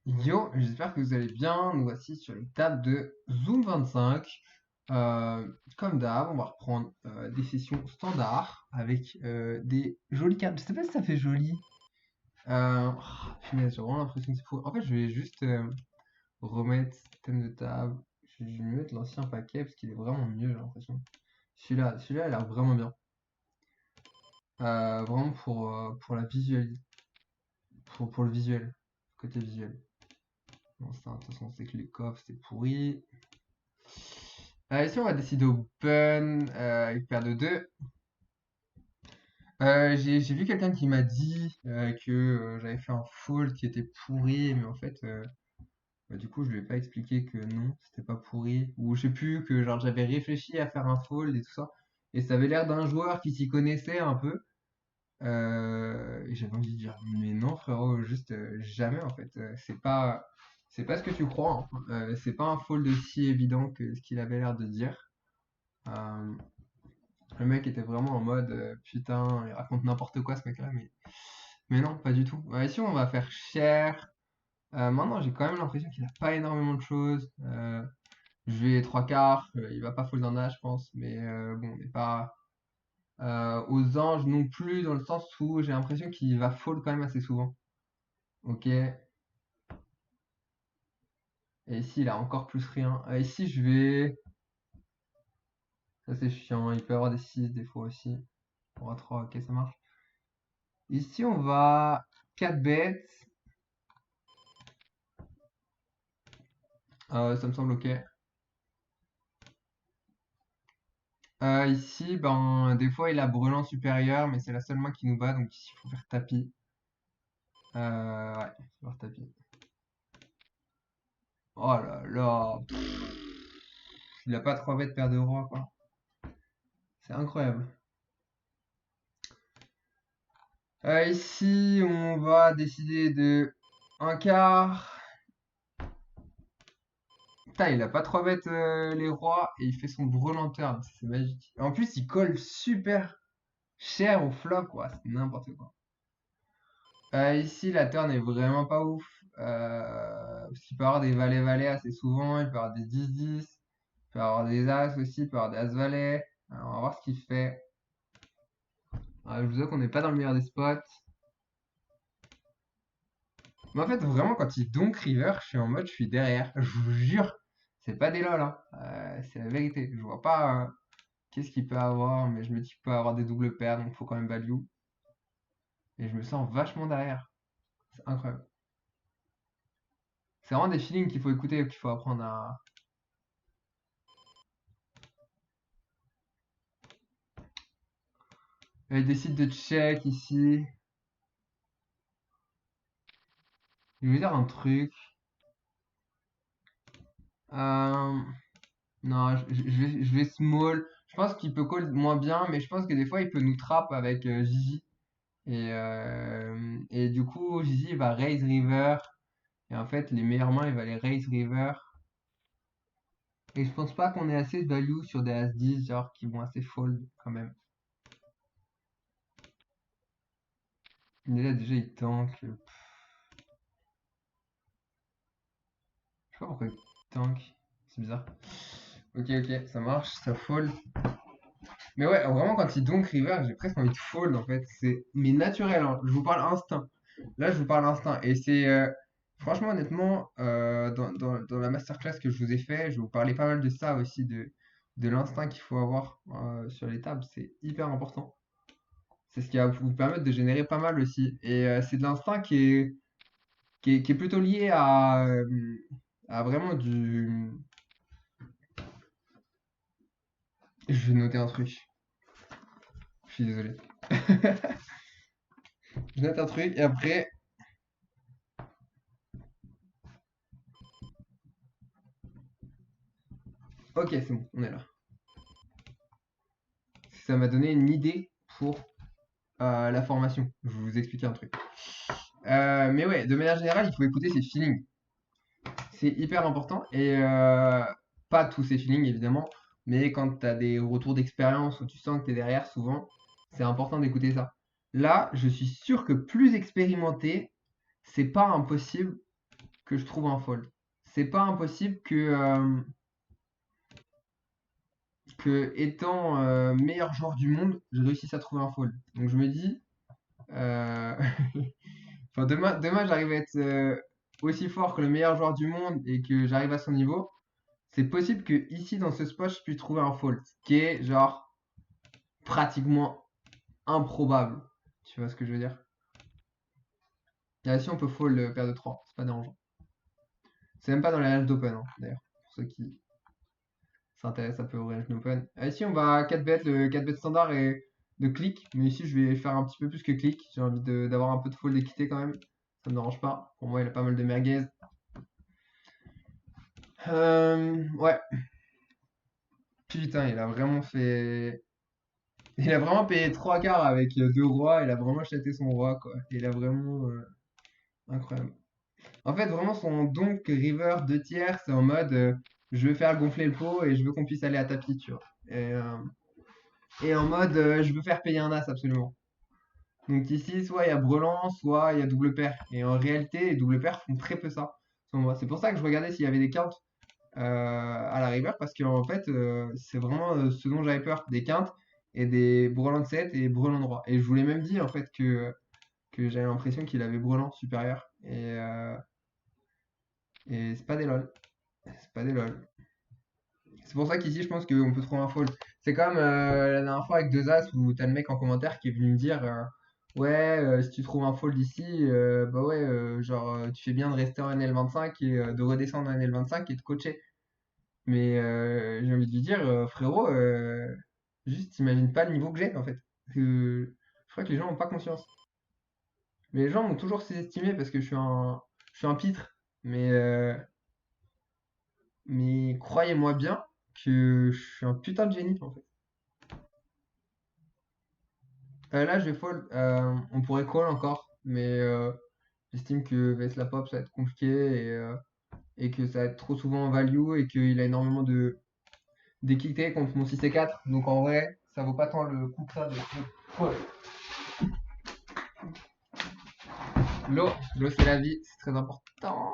Yo, j'espère que vous allez bien. Nous voici sur les tables de Zoom 25. Comme d'hab, on va reprendre des sessions standards avec des jolies cartes. Je sais pas si ça fait joli. Punaise, j'ai vraiment l'impression que c'est fou. En fait, je vais juste remettre thème de table. Je vais mettre l'ancien paquet parce qu'il est vraiment mieux, j'ai l'impression. Celui-là, il a l'air vraiment bien. Vraiment pour la visuelle, pour le visuel, côté visuel. Bon, ça, de toute façon, c'est que les coffres, c'est pourri. Ici, on va décider open avec paire de 2. J'ai vu quelqu'un qui m'a dit que j'avais fait un fold qui était pourri, mais en fait, bah, du coup, je lui ai pas expliqué que non, c'était pas pourri. Ou je sais plus, que genre j'avais réfléchi à faire un fold et tout ça. Et ça avait l'air d'un joueur qui s'y connaissait un peu. Et j'avais envie de dire, mais non, frérot, juste jamais en fait. C'est pas ce que tu crois, hein. C'est pas un fold aussi évident que ce qu'il avait l'air de dire. Euh, Le mec était vraiment en mode putain, il raconte n'importe quoi ce mec-là, mais non, pas du tout. Ouais, ici, on va faire cher. Maintenant, j'ai quand même l'impression qu'il a pas énormément de choses. Je vais trois quarts, il va pas fold en A, je pense, mais bon, on n'est pas aux anges non plus, dans le sens où j'ai l'impression qu'il va fold quand même assez souvent. Ok. Et ici, il a encore plus rien. Ici, je vais. Ça, c'est chiant. Il peut y avoir des 6 des fois aussi. Pour a 3, ok, ça marche. Ici, on va 4 bêtes. Ça me semble ok. Ici, ben, des fois, il a brûlant supérieur, mais c'est la seule main qui nous bat, donc ici, il faut faire tapis. Ouais, il faut faire tapis. Oh là là, il a pas 3 bêtes paire de roi, quoi. C'est incroyable. Ici, on va décider de un quart. Putain, il a pas 3 bêtes les rois, et il fait son brelanteur, c'est magique. En plus, il colle super cher au flop, quoi, c'est n'importe quoi. Ici, la turn est vraiment pas ouf. Parce qu'il peut avoir des valets-valets assez souvent. Il peut avoir des 10-10. Il peut avoir des as aussi. Il peut avoir des as-valets. Alors, on va voir ce qu'il fait. Je vous avoue qu'on n'est pas dans le meilleur des spots. Mais en fait, vraiment, quand il donk river, je suis en mode, je suis derrière. Je vous jure. C'est pas des lol, hein. C'est la vérité. Je vois pas qu'est-ce qu'il peut avoir. Mais je me dis qu'il peut avoir des doubles paires. Donc, il faut quand même value. Et je me sens vachement derrière. C'est incroyable. C'est vraiment des feelings qu'il faut écouter, qu'il faut apprendre à. Il décide de check ici. Je vais dire un truc. Euh, non, je vais small. Je pense qu'il peut call moins bien, mais je pense que des fois il peut nous trap avec Gigi. Et du coup, Gigi va raise river. Et en fait, les meilleures mains, il va les raise river. Et je pense pas qu'on ait assez de value sur des As-10, genre qui vont assez fold quand même. Déjà, il tank. Je sais pas pourquoi il tank. C'est bizarre. Ok, ok, ça marche, ça fold. Mais ouais, vraiment, quand il donk river, j'ai presque envie de fold en fait. C'est mais naturel, hein. Je vous parle instinct. Là, je vous parle instinct. Et c'est franchement, honnêtement, dans la masterclass que je vous ai fait, je vous parlais pas mal de ça aussi, de l'instinct qu'il faut avoir sur les tables. C'est hyper important. C'est ce qui va vous permettre de générer pas mal aussi. Et c'est de l'instinct qui est plutôt lié à vraiment du. Je vais noter un truc. Je suis désolé. Je note un truc et après. Ok, c'est bon, on est là. Ça m'a donné une idée pour la formation. Je vais vous expliquer un truc. Mais ouais, de manière générale, il faut écouter ses feelings. C'est hyper important. Et pas tous ces feelings, évidemment. Mais quand tu as des retours d'expérience où tu sens que tu es derrière, souvent, c'est important d'écouter ça. Là, je suis sûr que plus expérimenté, c'est pas impossible que je trouve un fold. C'est pas impossible que étant meilleur joueur du monde, je réussisse à trouver un fold. Donc je me dis, euh, enfin demain j'arrive à être aussi fort que le meilleur joueur du monde et que j'arrive à son niveau. C'est possible que ici dans ce spot je puisse trouver un fold, qui est genre pratiquement improbable. Tu vois ce que je veux dire? Et là, si on peut fold paire de 3, c'est pas dérangeant. C'est même pas dans les ranges d'open, hein, d'ailleurs. Pour ceux qui s'intéressent un peu au range d'open. Ici, on va 4 bêtes, le 4 bêtes standard et de clic. Mais ici, je vais faire un petit peu plus que clic. J'ai envie d'avoir un peu de fold d'équité quand même. Ça me dérange pas. Pour moi, il a pas mal de merguez. Ouais. Putain, il a vraiment fait. Il a vraiment payé 3 quarts avec 2 rois. Il a vraiment acheté son roi, quoi. Il a vraiment. Incroyable. En fait, vraiment, son donk river 2 tiers, c'est en mode je veux faire gonfler le pot et je veux qu'on puisse aller à tapis, tu vois. Et en mode je veux faire payer un as absolument. Donc ici, soit il y a brelan, soit il y a double paire. Et en réalité, les double paires font très peu ça, selon moi. C'est pour ça que je regardais s'il y avait des quintes à la river, parce qu'en fait, c'est vraiment ce dont j'avais peur. Des quintes et des brelan de 7 et brelan de roi. Et je vous l'ai même dit, en fait, que j'avais l'impression qu'il avait brelan supérieur. Et c'est pas des lol. C'est pas des lol. C'est pour ça qu'ici, je pense qu'on peut trouver un fold. C'est comme la dernière fois avec deux As où t'as le mec en commentaire qui est venu me dire ouais, si tu trouves un fold ici, bah ouais, genre tu fais bien de rester en NL25 et de redescendre en NL25 et de coacher. Mais j'ai envie de lui dire, frérot, juste t'imagines pas le niveau que j'ai en fait. Je crois que les gens n'ont pas conscience. Mais les gens m'ont toujours sous-estimé parce que je suis un pitre. Mais, euh, mais croyez-moi bien que je suis un putain de génie en fait. Là, je vais fold. On pourrait call encore, mais j'estime que vs la pop, ça va être compliqué et que ça va être trop souvent en value et qu'il a énormément d'équité contre mon 6 et 4. Donc en vrai, ça vaut pas tant le coup que ça de call. L'eau c'est la vie, c'est très important.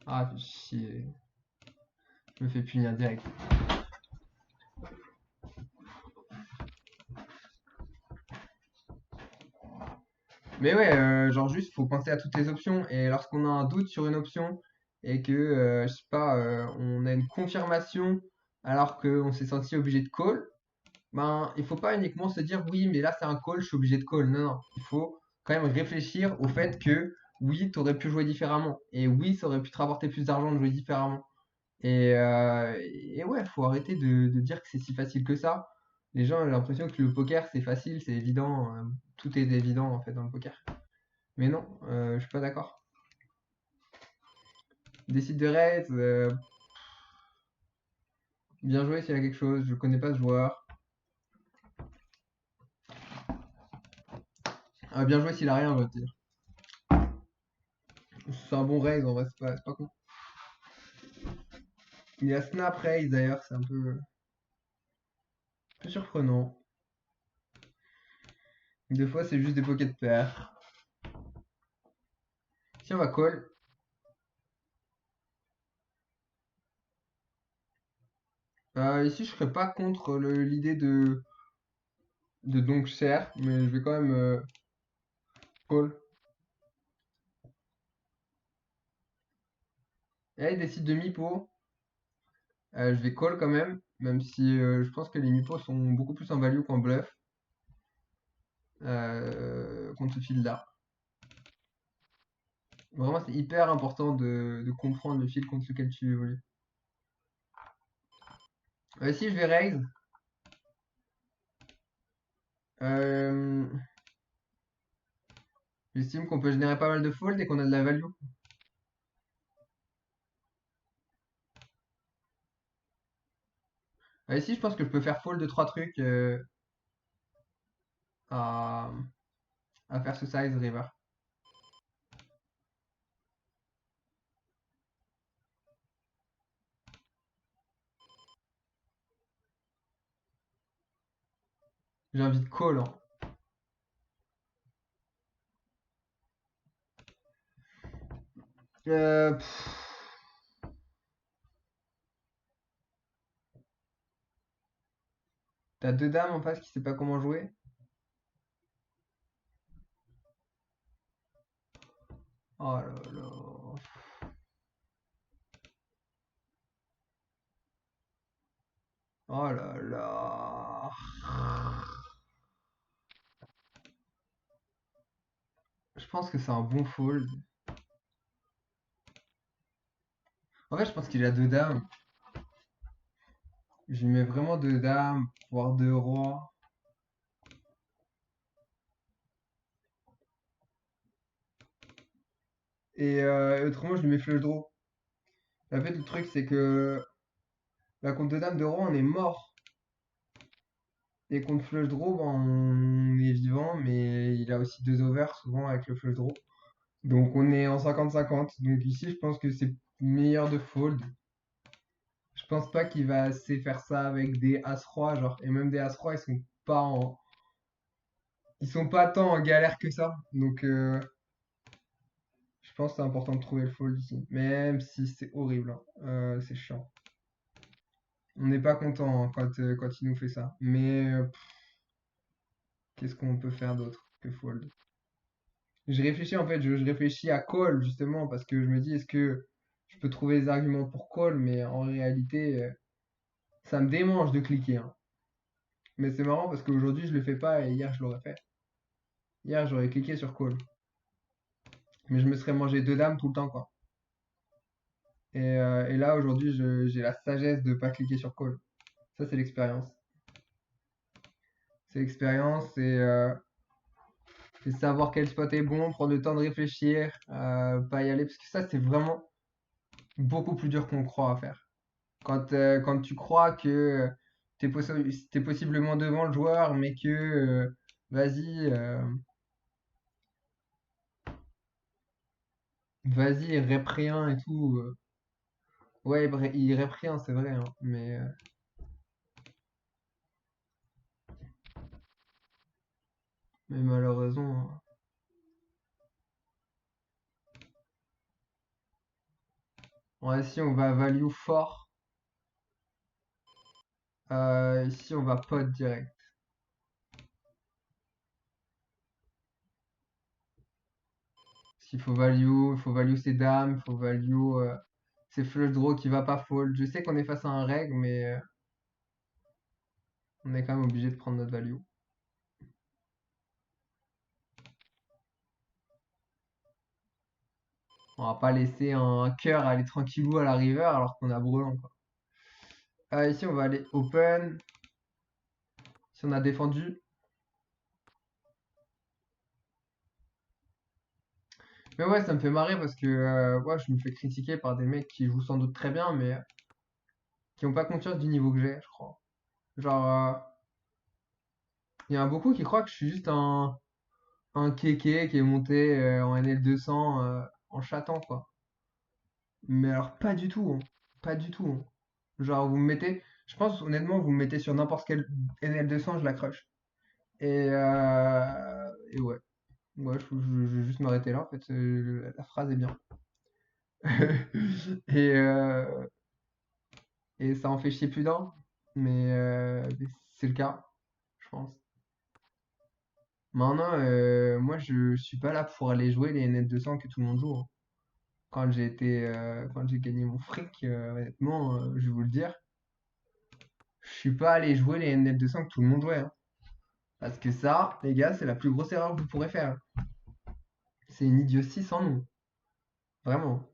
Ah, fais chier. Je me fais punir direct. Mais ouais, genre juste, faut penser à toutes les options. Et lorsqu'on a un doute sur une option et que, je sais pas, on a une confirmation alors qu'on s'est senti obligé de call, ben, il faut pas uniquement se dire oui, mais là c'est un call, je suis obligé de call. Non, non, il faut quand même réfléchir au fait que oui, tu aurais pu jouer différemment. Et oui, ça aurait pu te rapporter plus d'argent de jouer différemment. Et ouais, faut arrêter de dire que c'est si facile que ça. Les gens ont l'impression que le poker c'est facile, c'est évident. Tout est évident en fait dans le poker. Mais non, je suis pas d'accord. Décide de raise, bien joué s'il y a quelque chose, je connais pas ce joueur. Bien joué s'il a rien, on va te dire. C'est un bon raise en vrai, c'est pas con. Il y a snap raise d'ailleurs, c'est un peu surprenant. Des fois c'est juste des pocket pairs. Si on va call, ici je serais pas contre l'idée de donc cher, mais je vais quand même call. Et là il décide de mi-pot. Je vais call quand même si je pense que les mi-pots sont beaucoup plus en value qu'en bluff contre ce fil là. Vraiment, c'est hyper important de comprendre le fil contre lequel tu évolues. Si je vais raise, euh, j'estime qu'on peut générer pas mal de fold et qu'on a de la value. Ici, je pense que je peux faire fold de 3 trucs à, à faire ce size river. J'ai envie de call, hein. Pff, t'as deux dames en face qui sait pas comment jouer. Oh là là. Oh là là. Je pense que c'est un bon fold. En fait, je pense qu'il a deux dames. Je lui mets vraiment deux dames, voire deux rois. Et autrement, je lui mets flush draw. En fait, le truc, c'est que la contre deux dames de roi, on est mort. Et contre flush draw, ben, on est vivant, mais il a aussi deux overs souvent avec le flush draw. Donc on est en 50-50. Donc ici, je pense que c'est meilleur de fold. Je pense pas qu'il va assez faire ça avec des As-Roi, genre, et même des As-Roi, ils sont pas tant en galère que ça. Donc je pense que c'est important de trouver le fold ici. Même si c'est horrible, hein. C'est chiant. On n'est pas content hein, quand il nous fait ça. Mais qu'est-ce qu'on peut faire d'autre que fold? Je réfléchis en fait, je réfléchis à call justement parce que je me dis est-ce que je peux trouver des arguments pour call, mais en réalité ça me démange de cliquer, hein. Mais c'est marrant parce qu'aujourd'hui je le fais pas et hier je l'aurais fait. Hier j'aurais cliqué sur call, mais je me serais mangé deux dames tout le temps quoi. Et là aujourd'hui j'ai la sagesse de pas cliquer sur call. Ça c'est l'expérience. C'est l'expérience, c'est savoir quel spot est bon, prendre le temps de réfléchir, pas y aller parce que ça c'est vraiment beaucoup plus dur qu'on croit à faire. Quand tu crois que t'es possiblement devant le joueur, mais que vas-y, vas-y, rep rien et tout. Ouais, il rep rien, c'est vrai, hein, mais malheureusement. Ouais, ici on va value fort. Ici on va pot direct. Il faut value ses dames, il faut value ses flush draw qui va pas fold. Je sais qu'on est face à un reg, mais on est quand même obligé de prendre notre value. On va pas laisser un cœur aller tranquillou à la river alors qu'on a brûlant, quoi. Ici, on va aller open. Si on a défendu. Mais ouais, ça me fait marrer parce que ouais, je me fais critiquer par des mecs qui jouent sans doute très bien, mais qui n'ont pas conscience du niveau que j'ai, je crois. Genre, il y en a beaucoup qui croient que je suis juste un kéké qui est monté en NL200 en chatant, quoi. Mais alors, pas du tout, hein. Pas du tout, hein. Genre, vous me mettez, je pense honnêtement, vous me mettez sur n'importe quel NL200, je la crush. Et ouais. Ouais, je vais juste m'arrêter là, en fait, la phrase est bien. Et, euh, et ça en fait chier plus d'un, mais c'est le cas, je pense. Maintenant, moi, je suis pas là pour aller jouer les net 200 que tout le monde joue, hein. Quand j'ai gagné mon fric, honnêtement, je vais vous le dire, je suis pas allé jouer les net 200 que tout le monde jouait, hein. Parce que ça, les gars, c'est la plus grosse erreur que vous pourrez faire. C'est une idiotie sans nom, vraiment.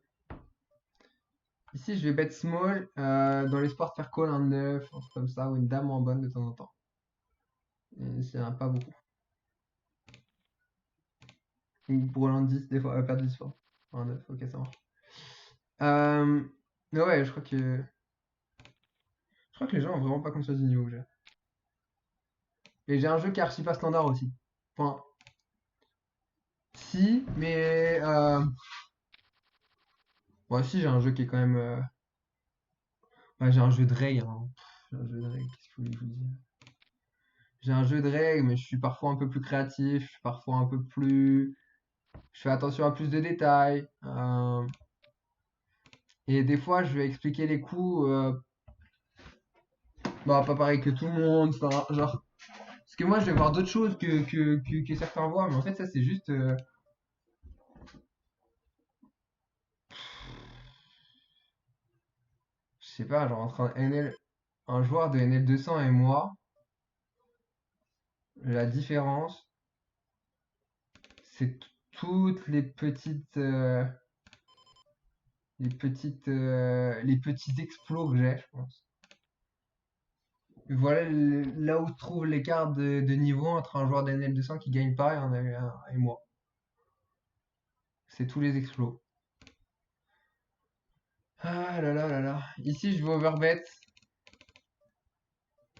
Ici, je vais bet small dans l'espoir de faire call un 9, un truc comme ça, ou une dame en bonne de temps en temps. Et c'est pas beaucoup. Ou pour un 10, des fois, perdre 10 fois. Un 9, ok, ça marche. Euh, mais ouais, je crois que les gens ont vraiment pas conscience du niveau que j'ai. Et j'ai un jeu qui est archi pas standard aussi. Enfin, si, mais bon, si, j'ai un jeu qui est quand même. Ouais, j'ai un jeu de règles, hein. J'ai un jeu de règles, qu'est-ce que je vous dire? J'ai un jeu de règles, mais je suis parfois un peu plus créatif, parfois un peu plus. Je fais attention à plus de détails. Et des fois, je vais expliquer les coups, bah, pas pareil que tout le monde, enfin, genre. Parce que moi, je vais voir d'autres choses que certains voient, mais en fait, ça, c'est juste. Je sais pas, genre, entre un joueur de NL200 et moi, la différence, c'est toutes les petits exploits que j'ai, je pense. Voilà là où se trouve l'écart de niveau entre un joueur d'NL200 qui gagne pas et moi. C'est tous les exploits. Ah là là là là. Ici, je vais overbet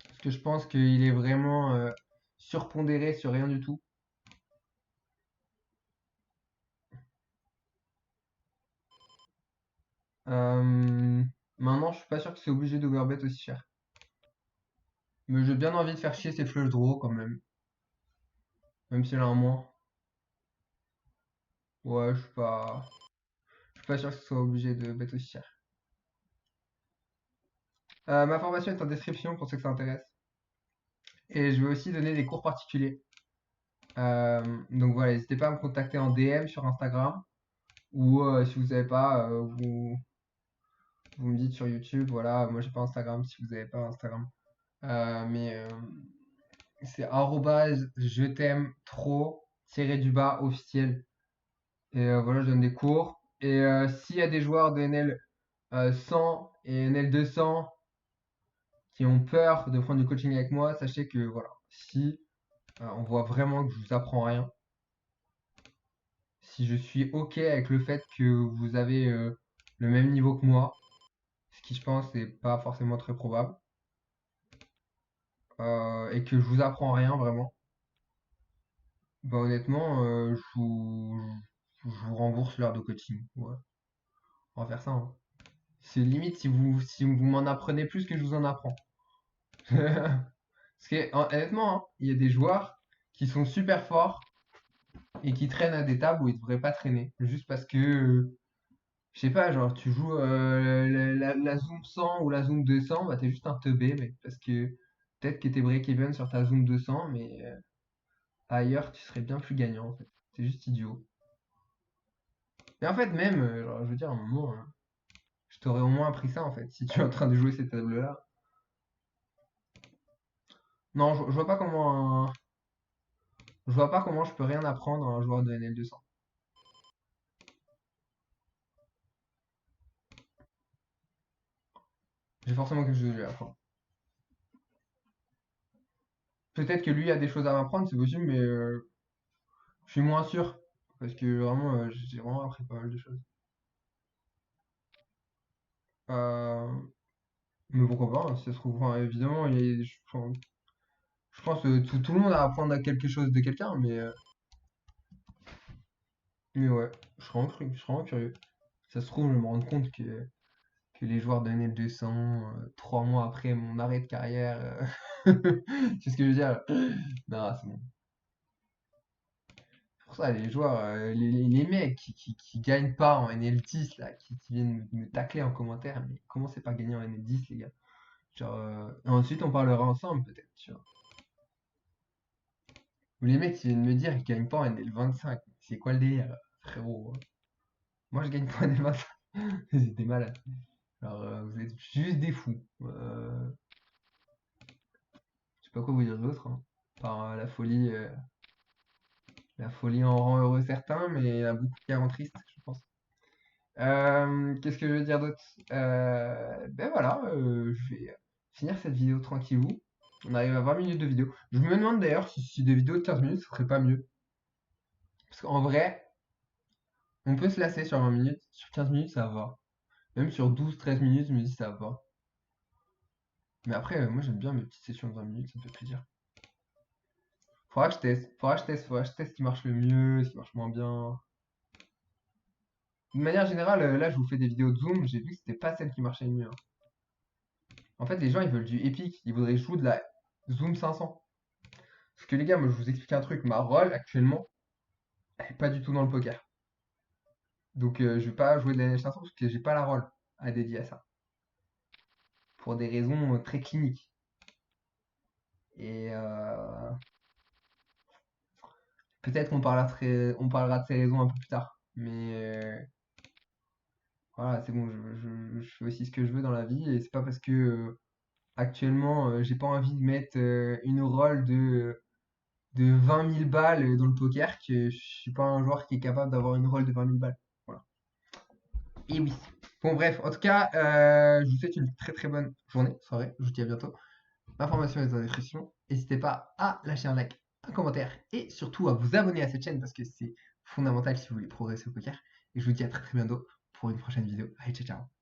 parce que je pense qu'il est vraiment surpondéré sur rien du tout. Euh, Maintenant, je suis pas sûr que c'est obligé d'overbet aussi cher. Mais j'ai bien envie de faire chier ces flush draws quand même. Même s'il a un moins. Ouais, je suis pas sûr que ce soit obligé de bet aussi cher. Ma formation est en description pour ceux que ça intéresse. Et je vais aussi donner des cours particuliers. Donc voilà, n'hésitez pas à me contacter en DM sur Instagram. Ou si vous savez pas, vous me dites sur YouTube. Voilà, moi j'ai pas Instagram si vous n'avez pas Instagram. Mais c'est arrobase je t'aime trop tiré du bas officiel. Et voilà, je donne des cours. Et s'il y a des joueurs de NL 100 et NL 200 qui ont peur de prendre du coaching avec moi, sachez que voilà, si on voit vraiment que je vous apprends rien, si je suis OK avec le fait que vous avez le même niveau que moi, ce qui je pense n'est pas forcément très probable, et que je vous apprends rien vraiment, bah honnêtement, je vous rembourse l'heure de coaching. Ouais, on va faire ça, hein. C'est limite si vous m'en apprenez plus que je vous en apprends. Parce que honnêtement, hein, il y a des joueurs qui sont super forts et qui traînent à des tables où ils devraient pas traîner. Juste parce que, je sais pas, genre tu joues la Zoom 100 ou la Zoom 200, bah t'es juste un teubé, mec. Parce que peut-être que t'es break-even sur ta Zoom 200, mais ailleurs tu serais bien plus gagnant en fait. C'est juste idiot. Et en fait, même, genre, je veux dire, à un moment, je t'aurais au moins appris ça en fait, si tu es en train de jouer cette table-là. Non, je vois pas comment je peux rien apprendre à un joueur de NL200. J'ai forcément quelque chose à lui apprendre. Peut-être que lui a des choses à m'apprendre, c'est possible, mais je suis moins sûr. Parce que vraiment, j'ai vraiment appris pas mal de choses. Euh, mais pourquoi pas, hein, si ça se trouve, enfin, évidemment, je pense que tout le monde a à apprendre à quelque chose de quelqu'un, mais ouais, je serais vraiment curieux. Si ça se trouve, je vais me rendre compte que les joueurs de NL200, 3 mois après mon arrêt de carrière, c'est ce que je veux dire. Non, c'est bon. Pour ça, les joueurs, les mecs qui gagnent pas en NL10, là, qui viennent me tacler en commentaire, mais comment c'est pas gagner en NL10, les gars? Genre, ensuite, on parlera ensemble, peut-être, tu vois. Ou les mecs qui viennent me dire qu'ils gagnent pas en NL25. C'est quoi le délire, frérot? Moi, je gagne pas en NL25. C'était malade. Alors, vous êtes juste des fous. Je sais pas quoi vous dire d'autre, hein. Par la folie en rend heureux certains, mais il y en a beaucoup qui la rend triste, je pense. Qu'est-ce que je veux dire d'autre? Ben voilà, je vais finir cette vidéo tranquillou. On arrive à 20 minutes de vidéo. Je me demande d'ailleurs si des vidéos de 15 minutes, ce serait pas mieux. Parce qu'en vrai, on peut se lasser sur 20 minutes. Sur 15 minutes, ça va. Même sur 12-13 minutes, je me dis ça va. Mais après, moi j'aime bien mes petites sessions de 20 minutes, ça me fait plaisir. Faudra que je teste. Faudra que je teste ce qui marche le mieux, ce qui marche moins bien. De manière générale, là, je vous fais des vidéos de Zoom. J'ai vu que c'était pas celle qui marchait le mieux, hein. En fait, les gens, ils veulent du épique. Ils voudraient jouer de la Zoom 500. Parce que les gars, moi, je vous explique un truc. Ma rôle, actuellement, elle est pas du tout dans le poker. Donc, je vais pas jouer de la NH500 parce que j'ai pas la rôle. à dédier à ça, pour des raisons très cliniques. Et peut-être on parlera de ces raisons un peu plus tard. Mais voilà, c'est bon, je fais aussi ce que je veux dans la vie et c'est pas parce que actuellement j'ai pas envie de mettre une roll de 20 000 balles dans le poker que je suis pas un joueur qui est capable d'avoir une roll de 20 000 balles. Voilà. Et oui. Bon, bref, en tout cas, je vous souhaite une très très bonne journée, soirée. Je vous dis à bientôt. L'information est dans la description. N'hésitez pas à lâcher un like, un commentaire et surtout à vous abonner à cette chaîne parce que c'est fondamental si vous voulez progresser au poker. Et je vous dis à très très bientôt pour une prochaine vidéo. Allez, ciao ciao.